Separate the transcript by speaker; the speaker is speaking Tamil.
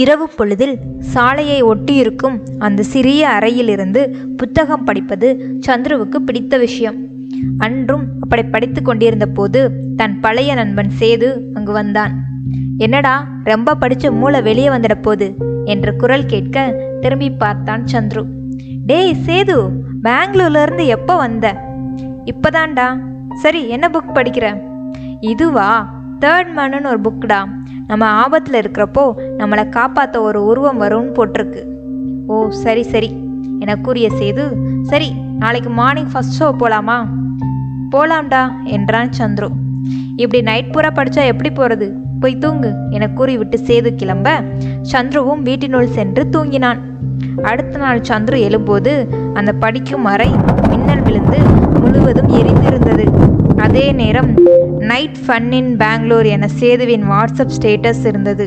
Speaker 1: இரவு பொழுதில் சாலையை ஒட்டியிருக்கும் அந்த சிறிய அறையிலிருந்து புத்தகம் படிப்பது சந்துருவுக்கு பிடித்த விஷயம். அன்றும் அப்படி படித்து கொண்டிருந்த போது தன் பழைய நண்பன் சேது அங்கு வந்தான். என்னடா, ரொம்ப படிச்ச மூளை வெளியே வந்துட போது என்ற குரல் கேட்க திரும்பி பார்த்தான் சந்துரு. டேய் சேது, பெங்களூர்ல இருந்து எப்போ வந்த? இப்பதான்டா. சரி, என்ன புக் படிக்கிற? இதுவா, தேர்ட் மேனுன்னு ஒரு புக்குடா. நம்ம ஆபத்தில் இருக்கிறப்போ நம்மளை காப்பாற்ற ஒரு உருவம் வரும்னு போட்டிருக்கு. ஓ சரி சரி என கூறிய சேது, சரி நாளைக்கு மார்னிங் ஃபர்ஸ்ட் ஷோ போகலாமா? போகலாம்டா என்றான் சந்துரு. இப்படி நைட் பூரா படித்தா எப்படி போகிறது? போய் தூங்கு என கூறிவிட்டு சேது கிளம்ப சந்துருவும் வீட்டினுள் சென்று தூங்கினான். அடுத்த நாள் சந்துரு எழும்போது அந்த படிக்கும் அறை மின்னல் விழுந்து முழுவதும் எரிந்திருந்தது. அதே நேரம் நைட் ஃபன் இன் பெங்களூர் என சேதுவின் வாட்ஸ்அப் ஸ்டேட்டஸ் இருந்தது.